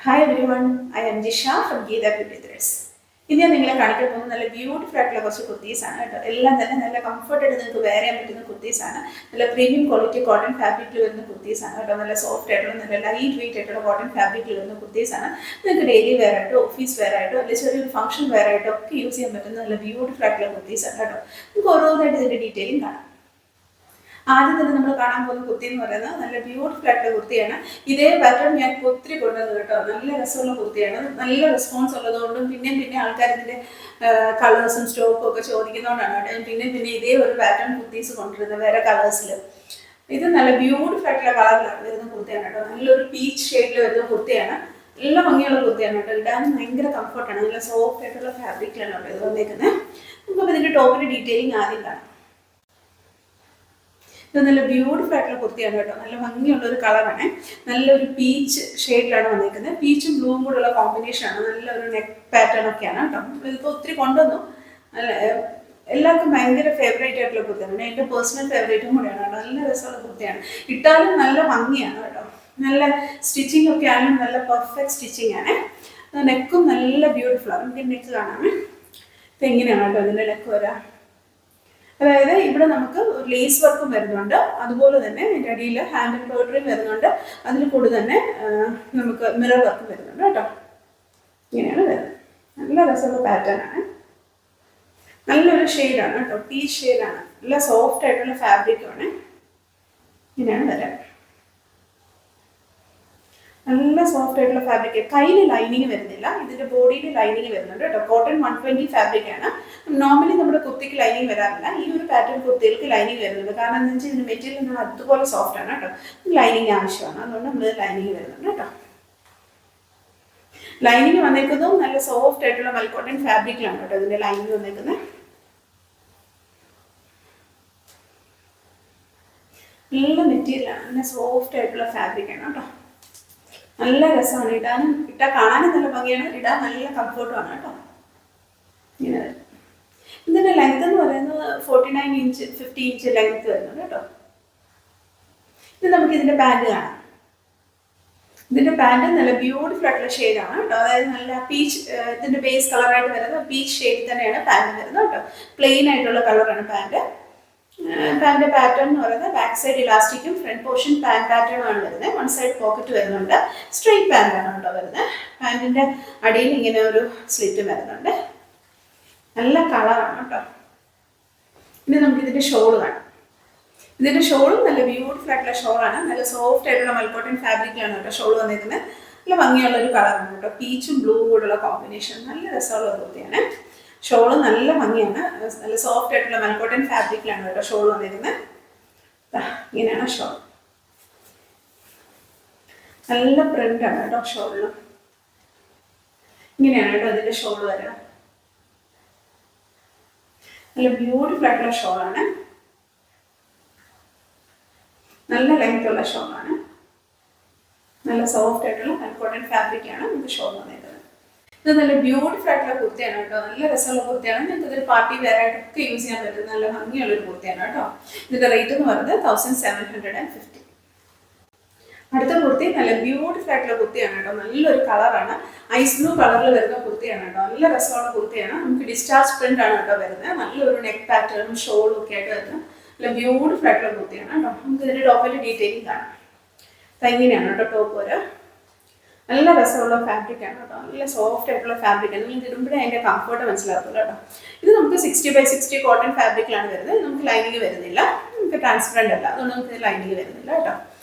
Hi everyone, I am Jisha from Geetha Beauty Threads. ഇന്ന് ഞാൻ നിങ്ങളെ കാണിക്കാൻ പോകുന്നത് നല്ല ബ്യൂട്ടിഫുൾ ആയിട്ടുള്ള കുറച്ച് കുർത്തീസാണ് കേട്ടോ. എല്ലാം തന്നെ നല്ല കംഫർട്ടായിട്ട് നിങ്ങൾക്ക് വെയർ ചെയ്യാൻ പറ്റുന്ന കുർത്തീസാണ്. നല്ല പ്രീമിയം ക്വാളിറ്റി കോട്ടൺ ഫാബ്രിക്കിൽ വരുന്ന കുർത്തീസാണ് കേട്ടോ. നല്ല സോഫ്റ്റ് ആയിട്ടുള്ള നല്ല ലൈറ്റ് വെയിറ്റ് ആയിട്ടുള്ള കോട്ടൺ ഫാബ്രിക്കിൽ വരുന്ന കുർത്തീസാണ്. നിങ്ങൾക്ക് ഡെയിലി വെയർ ആയിട്ടോ ഓഫീസ് വെയർ ആയിട്ടോ അല്ലെങ്കിൽ ചെറിയൊരു ഫംഗ്ഷൻ വെയർ ആയിട്ടോ ഒക്കെ യൂസ് ചെയ്യാൻ പറ്റുന്ന നല്ല ബ്യൂട്ടിഫുൾ ആയിട്ടുള്ള കുർത്തീസാണ് കേട്ടോ. നമുക്ക് ഓരോന്നായിട്ട് ഇതിൻ്റെ ഡീറ്റെയിലും കാണാം. ആദ്യം തന്നെ നമ്മൾ കാണാൻ പോകുന്ന കുർത്തി എന്ന് പറയുന്നത് നല്ല ബ്യൂട്ടിഫുൾ ആയിട്ടുള്ള കുർത്തിയാണ്. ഇതേ പാറ്റേൺ ഞാൻ ഒത്തിരി കൊണ്ടുവന്നത് കേട്ടോ. നല്ല രസമുള്ള കുർത്തിയാണ്. നല്ല റെസ്പോൺസ് ഉള്ളതുകൊണ്ടും പിന്നെ ആൾക്കാർ ഇതിൻ്റെ കളേഴ്സും സ്റ്റോക്കും ഒക്കെ ചോദിക്കുന്നതുകൊണ്ടാണ് കേട്ടോ പിന്നെ ഇതേ ഒരു പാറ്റേൺ കുർത്തീസ് കൊണ്ടുവരുന്നത് വേറെ കളേഴ്സിൽ. ഇത് നല്ല ബ്യൂട്ടിഫുൾ ആയിട്ടുള്ള കളറിലാണ് വരുന്ന കുർത്തിയാണ് കേട്ടോ. നല്ലൊരു പീച്ച് ഷെയ്ഡിൽ വരുന്ന കുർത്തിയാണ്. നല്ല ഭംഗിയുള്ള കുർത്തിയാണ് കേട്ടോ. ഇടാനും ഭയങ്കര കംഫർട്ടാണ്. നല്ല സോഫ്റ്റ് ആയിട്ടുള്ള ഫാബ്രിക്കിലാണ് കേട്ടോ ഇത് വന്നേക്കുന്നത്. നമുക്കപ്പോൾ ഇതിൻ്റെ ടോപ്പിൻ്റെ ഡീറ്റെയിലിംഗ് ആദ്യം കാണാം. ഇത് നല്ല ബ്യൂട്ടിഫുൾ ആയിട്ടുള്ള കുർത്തിയാണ് കേട്ടോ. നല്ല ഭംഗിയുള്ള ഒരു കളറാണ്. നല്ലൊരു പീച്ച് ഷെയ്ഡിലാണ് വന്നിരിക്കുന്നത്. പീച്ചും ബ്ലൂവും കൂടെയുള്ള കോമ്പിനേഷനാണ്. നല്ലൊരു നെക്ക് പാറ്റേൺ ഒക്കെയാണ് കേട്ടോ. ഇതിപ്പോൾ ഒത്തിരി കൊണ്ടുവന്നു. എല്ലാവർക്കും ഭയങ്കര ഫേവറേറ്റ് ആയിട്ടുള്ള കുർത്തിയാണ്. എൻ്റെ പേഴ്സണൽ ഫേവറേറ്റും കൂടെയാണ് കേട്ടോ. നല്ല രസമുള്ള കുർത്തിയാണ്. ഇട്ടാലും നല്ല ഭംഗിയാണ് കേട്ടോ. നല്ല സ്റ്റിച്ചിങ് ഒക്കെ ആണെങ്കിലും നല്ല പെർഫെക്റ്റ് സ്റ്റിച്ചിങ് ആണ്. നെക്കും നല്ല ബ്യൂട്ടിഫുള്ളാണ്. നമുക്ക് നെക്ക് കാണാമേ. ഇത് എങ്ങനെയാണ് കേട്ടോ ഇതിൻ്റെ നെക്ക് വരാം. അതായത് ഇവിടെ നമുക്ക് ലേസ് വർക്കും വരുന്നുണ്ട്. അതുപോലെ തന്നെ അതിൻ്റെ അടിയിൽ ഹാൻഡ് എംബ്രോയിഡറിയും വരുന്നുണ്ട്. അതിൽ കൂടി തന്നെ നമുക്ക് മിറർ വർക്കും വരുന്നുണ്ട് കേട്ടോ. ഇങ്ങനെയാണ് വരുന്നത്. നല്ല രസമുള്ള പാറ്റേൺ ആണ്. നല്ലൊരു ഷെയ്ഡാണ് കേട്ടോ. പീച്ച് ഷെയ്ഡാണ്. നല്ല സോഫ്റ്റ് ആയിട്ടുള്ള ഫാബ്രിക്കുമാണ്. ഇങ്ങനെയാണ് വരാം. നല്ല സോഫ്റ്റ് ആയിട്ടുള്ള ഫാബ്രിക്. കയ്യിൽ ലൈനിങ് വരുന്നില്ല. ഇതിൻ്റെ ബോഡിയിൽ ലൈനിങ് വരുന്നുണ്ട് കേട്ടോ. കോട്ടൺ 120 ഫാബ്രിക്കാണ്. നോർമലി നമ്മുടെ കുർത്തിക്ക് ലൈനിങ് വരാറില്ല. ഈ ഒരു പാറ്റേൺ കുർത്തികൾക്ക് ലൈനിങ് വരുന്നുണ്ട്. കാരണം എന്താണെന്ന് വെച്ചാൽ ഇതിൻ്റെ മെറ്റീരിയൽ അതുപോലെ സോഫ്റ്റ് ആണ് കേട്ടോ. ലൈനിങ് ആവശ്യമാണ്. അതുകൊണ്ട് നമ്മൾ ലൈനിങ് വരുന്നുണ്ട് കേട്ടോ. ലൈനിങ് വന്നേക്കുന്നതും നല്ല സോഫ്റ്റ് ആയിട്ടുള്ള മൽക്കോട്ടൺ ഫാബ്രിക്കിലാണ് കേട്ടോ ഇതിൻ്റെ ലൈനിങ് വന്നേക്കുന്നത്. നല്ല മെറ്റീരിയലാണ്. നല്ല സോഫ്റ്റ് ആയിട്ടുള്ള ഫാബ്രിക്കാണ് കേട്ടോ. നല്ല രസമാണ് ഇടാനും. ഇട്ടാൽ കാണാനും നല്ല ഭംഗിയാണ്. ഇടാൻ നല്ല കംഫർട്ടുമാണ് കേട്ടോ. ഇങ്ങനെ ഇതിൻ്റെ ലെങ്ത് എന്ന് പറയുന്നത് 49 ഇഞ്ച് 50 ഇഞ്ച് ലെങ്ത് വരുന്നുണ്ട് കേട്ടോ. ഇത് നമുക്ക് ഇതിൻ്റെ പാൻറ് കാണാം. ഇതിൻ്റെ പാൻറ് നല്ല ബ്യൂട്ടിഫുൾ ആയിട്ടുള്ള ഷെയ്ഡാണ് കേട്ടോ. അതായത് നല്ല പീച്ച് ഇതിൻ്റെ ബേസ് കളറായിട്ട് വരുന്നത് പീച്ച് ഷെയ്ഡിൽ തന്നെയാണ് പാൻറ് വരുന്നത് കേട്ടോ. പ്ലെയിൻ ആയിട്ടുള്ള കളറാണ് പാൻറ്. പാൻറ് പാറ്റേൺ എന്ന് പറയുന്നത് ബാക്ക് സൈഡ് ഇലാസ്റ്റിക്കും ഫ്രണ്ട് പോർഷൻ പാൻ പാറ്റേണുമാണ് വരുന്നത്. വൺ സൈഡ് പോക്കറ്റ് വരുന്നുണ്ട്. സ്ട്രെയിറ്റ് പാൻറ്റാണ് കേട്ടോ വരുന്നത്. പാൻറ്റിൻ്റെ അടിയിൽ ഇങ്ങനെ ഒരു സ്ലിറ്റ് വരുന്നുണ്ട്. നല്ല കളറാണ് കേട്ടോ. ഇനി നമുക്ക് ഇതിൻ്റെ ഷോൾ കാണാം. ഇതിൻ്റെ ഷോളും നല്ല ബ്യൂട്ടിഫുൾ ആയിട്ടുള്ള ഷോളാണ്. നല്ല സോഫ്റ്റ് ആയിട്ടുള്ള മൽക്കോട്ടൺ ഫാബ്രിക്കിലാണ് കേട്ടോ ഷോൾ വന്നിരിക്കുന്നത്. നല്ല ഭംഗിയുള്ള ഒരു കളറാണ് കേട്ടോ. പീച്ചും ബ്ലൂവും കൂടെയുള്ള കോമ്പിനേഷൻ. നല്ല രസമുള്ള കുർത്തിയാണ്. ഷോള് നല്ല ഭംഗിയാണ്. നല്ല സോഫ്റ്റ് ആയിട്ടുള്ള മൽക്കോട്ടൺ ഫാബ്രിക്കിലാണ് കേട്ടോ ഷോൾ വന്നിരുന്നത്. ഇങ്ങനെയാണ് ഷോൾ. നല്ല പ്രിന്റാണ് കേട്ടോ ഷോളിന്. ഇങ്ങനെയാണ് കേട്ടോ അതിൻ്റെ ഷോൾ വരാം. നല്ല ബ്യൂട്ടിഫുൾ ആയിട്ടുള്ള ഷോളാണ്. നല്ല ലെങ്ത് ഉള്ള ഷോളാണ്. നല്ല സോഫ്റ്റ് ആയിട്ടുള്ള മൽക്കോട്ടൺ ഫാബ്രിക്കാണ് നമുക്ക് ഷോൾ വന്നിരുന്നത്. ഇത് നല്ല ബ്യൂട്ടിഫുൾ ആയിട്ടുള്ള കുർത്തിയാണ് കേട്ടോ. നല്ല രസമുള്ള കുർത്തിയാണ്. നിങ്ങൾക്ക് ഇതൊരു പാർട്ടി വെയർ ആയിട്ടൊക്കെ യൂസ് ചെയ്യാൻ പറ്റുന്ന നല്ല ഭംഗിയുള്ളൊരു കുർത്തിയാണ് കേട്ടോ. ഇതിൻ്റെ റേറ്റ് എന്ന് പറയുന്നത് 1750. അടുത്ത കുർത്തി നല്ല ബ്യൂട്ടിഫുൾ ആയിട്ടുള്ള കുർത്തിയാണ് കേട്ടോ. നല്ലൊരു കളറാണ്. ഐസ് ബ്ലൂ കളറിൽ വരുന്ന കുർത്തിയാണ് കേട്ടോ. നല്ല രസമുള്ള കുർത്തിയാണ്. നമുക്ക് ഡിസ്ചാർജ് പ്രിന്റ് ആണ് കേട്ടോ വരുന്നത്. നല്ലൊരു നെക്ക് പാറ്റേണും ഷോളും ഒക്കെ ആയിട്ട് വരുന്നത് നല്ല ബ്യൂട്ടിഫുൾ ആയിട്ടുള്ള കുർത്തിയാണ് കേട്ടോ. നമുക്ക് ഇതിൻ്റെ ടോപ്പിൻ്റെ ഡീറ്റെയിലിംഗ് കാണാം. ഇങ്ങനെയാണ് കേട്ടോ ടോപ്പ് വരാം. നല്ല രസമുള്ള ഫാബ്രിക്കാണ് കേട്ടോ. നല്ല സോഫ്റ്റ് ആയിട്ടുള്ള ഫാബ്രിക്കാണ്. നിങ്ങൾക്ക് ഇടുമ്പോഴേ അതിൻ്റെ കംഫർട്ട് മനസ്സിലാകത്തുള്ളൂ കേട്ടോ. ഇത് നമുക്ക് 60/60 കോട്ടൺ ഫാബ്രിക്കിലാണ് വരുന്നത്. നമുക്ക് ലൈനിങ് വരുന്നില്ല. നമുക്ക് ട്രാൻസ്പെറൻ്റ് അല്ല. അതുകൊണ്ട് നമുക്ക് ലൈനിങ് വരുന്നില്ല കേട്ടോ.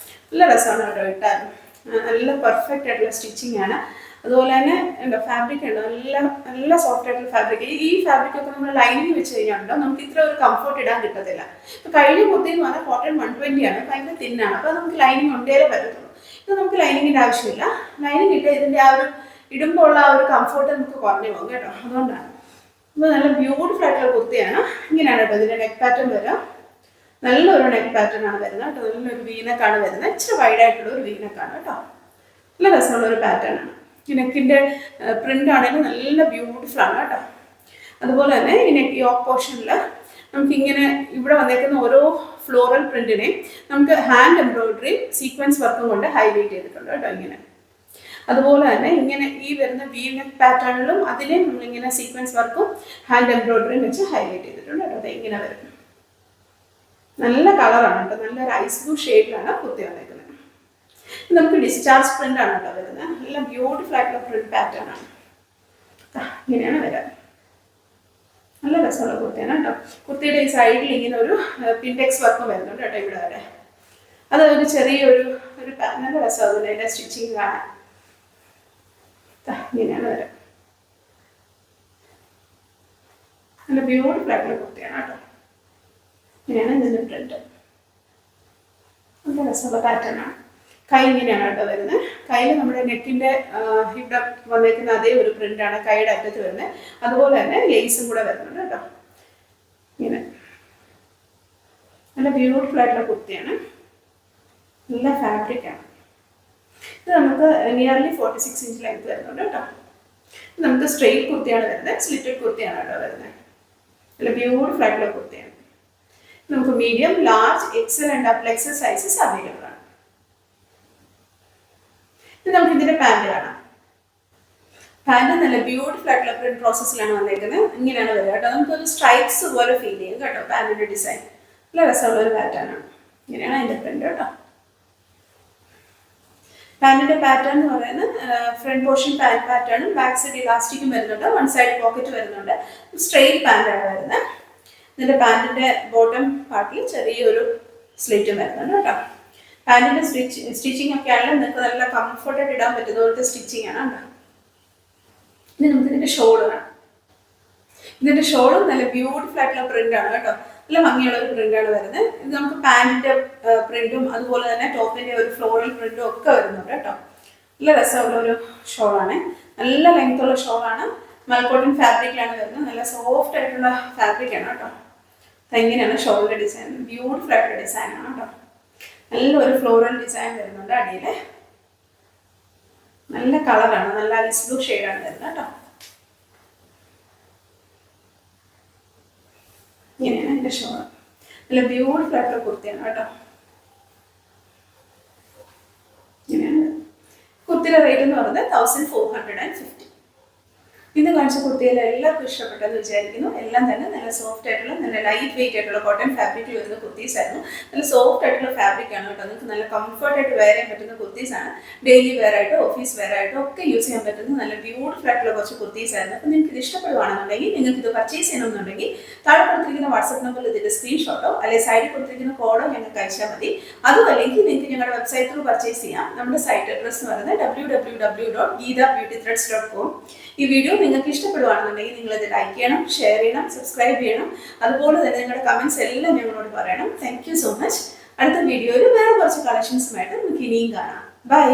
നല്ല രസമാണ് കേട്ടോ ഇട്ടാൽ. നല്ല പെർഫെക്റ്റ് ആയിട്ടുള്ള സ്റ്റിച്ചിങ് ആണ്. അതുപോലെ തന്നെ എന്താ ഫാബ്രിക് ഉണ്ട്. നല്ല സോഫ്റ്റ് ആയിട്ടുള്ള ഫാബ്രിക്. ഈ ഫാബ്രിക്കൊക്കെ നമ്മൾ ലൈനിങ് വെച്ച് കഴിഞ്ഞാൽ നമുക്ക് ഇത്ര ഒരു കംഫർട്ട് ഇടാൻ കിട്ടത്തില്ല. ഇപ്പോൾ കഴിഞ്ഞ കുർത്തി എന്ന് പറഞ്ഞാൽ കോട്ടൺ 120 ആണ്. ഭയങ്കര തിന്നാണ്. അപ്പോൾ നമുക്ക് ലൈനിങ് ഉണ്ടേലേ പറ്റത്തുള്ളൂ. ഇത് നമുക്ക് ലൈനിങ്ങിൻ്റെ ആവശ്യമില്ല. ലൈനിങ് ഇട്ട് ഇതിൻ്റെ ആ ഒരു ഇടുമ്പോൾ ഉള്ള ആ ഒരു കംഫർട്ട് നമുക്ക് കുറഞ്ഞു പോകും കേട്ടോ. അതുകൊണ്ടാണ്. അപ്പോൾ നല്ല ബ്യൂട്ടിഫുൾ ആയിട്ടുള്ള കുർത്തിയാണ്. ഇങ്ങനെയാണ് കേട്ടോ ഇതിൻ്റെ നെക്ക് പാറ്റേൺ വരിക. നല്ലൊരു നെക്ക് പാറ്റേൺ ആണ് വരുന്നത് കേട്ടോ. നല്ലൊരു വീനക്കാണ് വരുന്നത്. ഇച്ചിരി വൈഡായിട്ടുള്ള ഒരു വീനക്കാണ് കേട്ടോ. നല്ല രസമുള്ള ഒരു പാറ്റേൺ ആണ്. ഈ നെക്കിൻ്റെ പ്രിൻ്റ് ആണെങ്കിൽ നല്ല ബ്യൂട്ടിഫുൾ ആണ് കേട്ടോ. അതുപോലെ തന്നെ ഈ നെക്ക് യോക്ക് പോർഷനിൽ നമുക്കിങ്ങനെ ഇവിടെ വന്നേക്കുന്ന ഓരോ ഫ്ലോറൽ പ്രിന്റിനെയും നമുക്ക് ഹാൻഡ് എംബ്രോയിഡറി സീക്വൻസ് വർക്കും കൊണ്ട് ഹൈലൈറ്റ് ചെയ്തിട്ടുണ്ട് കേട്ടോ. ഇങ്ങനെ അതുപോലെ തന്നെ ഇങ്ങനെ ഈ വരുന്ന വി നെക്ക് പാറ്റേണിലും അതിലും നമ്മളിങ്ങനെ സീക്വൻസ് വർക്കും ഹാൻഡ് എംബ്രോയിഡറിയും വെച്ച് ഹൈലൈറ്റ് ചെയ്തിട്ടുണ്ട് കേട്ടോ. അത് ഇങ്ങനെ വരും. നല്ല കളറാണ് കേട്ടോ. നല്ലൊരു ഐസ് ബ്ലൂ ഷെയ്ഡിലാണ് കുർത്തി വന്നേക്കുന്നത്. നമുക്ക് ഡിസ്ചാർജ് പ്രിന്റ് ആണ് കേട്ടോ വരുന്നത്. നല്ല ബ്യൂട്ടിഫുൾ ആയിട്ടുള്ള പ്രിന്റ് പാറ്റേൺ ആണ്. ഇങ്ങനെയാണ് വരാം. നല്ല രസമുള്ള കുർത്തിയാണ് കേട്ടോ. കുർത്തിയുടെ ഈ സൈഡിൽ ഇങ്ങനെ ഒരു പിൻഡെക്സ് വർക്ക് വരുന്നുണ്ട് കേട്ടോ ഇവിടെ വരെ. അത് ഒരു ചെറിയൊരു നല്ല രസമാകുന്നുണ്ട് അതിൻ്റെ സ്റ്റിച്ചിങ് കാണാൻ. ഇങ്ങനെയാണ് വരാം. നല്ല ബ്യൂട്ടിഫുൾ ആയിട്ടുള്ള കുർത്തിയാണ് കേട്ടോ. ഇങ്ങനെയാണ് ഇതിൻ്റെ പ്രിന്റ്. നല്ല രസമുള്ള പാറ്റേൺ ആണ്. കൈ ഇങ്ങനെയാണ് കേട്ടോ വരുന്നത്. കയ്യിൽ നമ്മുടെ നെക്കിൻ്റെ ഇവിടെ വന്നേക്കുന്ന അതേ ഒരു പ്രിന്റാണ് കൈയുടെ അറ്റത്ത് വരുന്നത്. അതുപോലെ തന്നെ ലേസും കൂടെ വരുന്നുണ്ട് കേട്ടോ. ഇങ്ങനെ നല്ല ബ്യൂട്ടിഫുൾ ആയിട്ടുള്ള കുർത്തിയാണ്. നല്ല ഫാബ്രിക്കാണ്. ഇത് നമുക്ക് നിയർലി 46 ഇഞ്ച് ലെങ്ത് വരുന്നുണ്ട് കേട്ടോ. ഇത് നമുക്ക് സ്ട്രെയിറ്റ് കുർത്തിയാണ് വരുന്നത്. സ്ലിറ്റഡ് കുർത്തിയാണ് കേട്ടോ വരുന്നത്. നല്ല ബ്യൂട്ടിഫുൾ ആയിട്ടുള്ള കുർത്തിയാണ്. നമുക്ക് medium, large, Excel and double XL sizes available ആണ്. ഇത് നമുക്ക് ഇതിന്റെ പാൻറ് കാണാം. പാൻറ് നല്ല ബ്യൂട്ടിഫുൾ ആയിട്ടുള്ള പ്രിന്റ് പ്രോസസ്സിലാണ് വന്നേക്കുന്നത്. ഇങ്ങനെയാണ് വരിക കേട്ടോ. നമുക്കൊരു സ്ട്രൈപ്സ് പോലെ ഫീൽ ചെയ്യും കേട്ടോ. പാൻറിന്റെ ഡിസൈൻ നല്ല രസമുള്ള ഒരു പാറ്റേൺ ആണ്. ഇങ്ങനെയാണ് അതിന്റെ പ്രിന്റ് കേട്ടോ. പാൻറിന്റെ പാറ്റേൺ എന്ന് പറയുന്നത് ഫ്രണ്ട് പോർഷൻ പാൻറ് പാറ്റേണും ബാക്ക് സൈഡ് ഇലാസ്റ്റിക്കും വരുന്നുണ്ട്. വൺ സൈഡ് പോക്കറ്റ് വരുന്നുണ്ട്. സ്ട്രെയിറ്റ് പാൻറ്റാണ് വരുന്നത്. ഇതിന്റെ പാൻറിന്റെ ബോട്ടം പാർട്ടിൽ ചെറിയൊരു സ്ലിറ്റും വരുന്നുണ്ട് കേട്ടോ. പാൻറിന്റെ സ്റ്റിച്ചിങ് ഒക്കെ ആണെങ്കിൽ നിങ്ങൾക്ക് നല്ല കംഫർട്ടായിട്ട് ഇടാൻ പറ്റുന്ന പോലത്തെ സ്റ്റിച്ചിങ് ആണ് കേട്ടോ. ഇനി നമുക്ക് ഇതിന്റെ ഷോൾ കാണാം. ഇതിന്റെ ഷോളും നല്ല ബ്യൂട്ടിഫുൾ ആയിട്ടുള്ള പ്രിന്റ് ആണ് കേട്ടോ. നല്ല ഭംഗിയുള്ള ഒരു പ്രിന്റാണ് വരുന്നത്. ഇത് നമുക്ക് പാൻറിന്റെ പ്രിന്റും അതുപോലെ തന്നെ ടോപ്പിന്റെ ഒരു ഫ്ലോറൽ പ്രിന്റും ഒക്കെ വരുന്നുണ്ട് കേട്ടോ. നല്ല രസമുള്ള ഒരു ഷോളാണ്. നല്ല ലെങ്ത് ഉള്ള ഷോളാണ്. മൽക്കോട്ടൺ ഫാബ്രിക്കിലാണ് വരുന്നത്. നല്ല സോഫ്റ്റ് ആയിട്ടുള്ള ഫാബ്രിക്കാണ് കേട്ടോ. ഇങ്ങനെയാണ് ഷോളിന്റെ ഡിസൈൻ. ബ്യൂട്ടിഫുൾ ആയിട്ടുള്ള ഡിസൈൻ ആണ് കേട്ടോ. നല്ലൊരു ഫ്ലോറൽ ഡിസൈൻ വരുന്നുണ്ട് അടിയിൽ. നല്ല കളറാണ്. നല്ല ഐസ് ബ്ലൂ ഷെയ്ഡാണ് വരുന്നത് കേട്ടോ. ഇങ്ങനെയാണ് എൻ്റെ ഷോൾ. നല്ല ബ്യൂട്ടിഫുൾ ആയിട്ടുള്ള കുർത്തിയാണ് കേട്ടോ. ഇങ്ങനെയാണ്. കുർത്തിയുടെ റേറ്റ് എന്ന് പറയുന്നത് 1450. ഇന്ന് കാണിച്ച കുർത്തിയിൽ എല്ലാവർക്കും ഇഷ്ടപ്പെട്ടെന്ന് വിചാരിക്കുന്നു. എല്ലാം തന്നെ നല്ല സോഫ്റ്റ് ആയിട്ടുള്ള നല്ല ലൈറ്റ് വെയിറ്റ് ആയിട്ടുള്ള കോട്ടൺ ഫാബ്രിക്കിൽ വരുന്ന കുർത്തീസ് ആയിരുന്നു. നല്ല സോഫ്റ്റ് ആയിട്ടുള്ള ഫാബ്രിക് ആണ് കേട്ടോ. നിങ്ങൾക്ക് നല്ല കംഫർട്ടായിട്ട് വെയർ ചെയ്യാൻ പറ്റുന്ന കുർത്തീസ് ആണ്. ഡെയിലി വെയർ ആയിട്ടോ ഓഫീസ് വെയർ ആയിട്ടോ ഒക്കെ യൂസ് ചെയ്യാൻ പറ്റുന്ന നല്ല ബ്യൂട്ടിഫുൾ ആയിട്ടുള്ള കുറച്ച് കുർത്തീസ് ആയിരുന്നു. അപ്പോൾ നിങ്ങൾക്ക് ഇത് ഇഷ്ടപ്പെടുവാണെന്നുണ്ടെങ്കിൽ, നിങ്ങൾക്ക് ഇത് പർച്ചേസ് ചെയ്യണമെന്നുണ്ടെങ്കിൽ താഴെ കൊടുത്തിരിക്കുന്ന വാട്സ്ആപ്പ് നമ്പറിൽ ഇതിൻ്റെ സ്ക്രീൻഷോട്ടോ അല്ലെങ്കിൽ സൈഡിൽ കൊടുത്തിരിക്കുന്ന കോഡോ ഞങ്ങൾക്ക് അയച്ചാൽ മതി. അതും അല്ലെങ്കിൽ നിങ്ങൾക്ക് ഞങ്ങളുടെ വെബ്സൈറ്റ് ത്രൂ പർച്ചേസ് ചെയ്യാം. നമ്മുടെ സൈറ്റ് അഡ്രസ് എന്ന് പറയുന്നത് www.geethabeautythreads.com. ഈ വീഡിയോ നിങ്ങൾക്ക് ഇഷ്ടപ്പെടുവാണെന്നുണ്ടെങ്കിൽ നിങ്ങളിത് ലൈക്ക് ചെയ്യണം, ഷെയർ ചെയ്യണം, സബ്സ്ക്രൈബ് ചെയ്യണം. അതുപോലെ തന്നെ നിങ്ങളുടെ കമൻറ്റ്സ് എല്ലാം ഞങ്ങളോട് പറയണം. Thank you so much. അടുത്ത വീഡിയോയിൽ വേറെ കുറച്ച് കളക്ഷൻസുമായിട്ട് നമുക്ക് ഇനിയും കാണാം. ബൈ.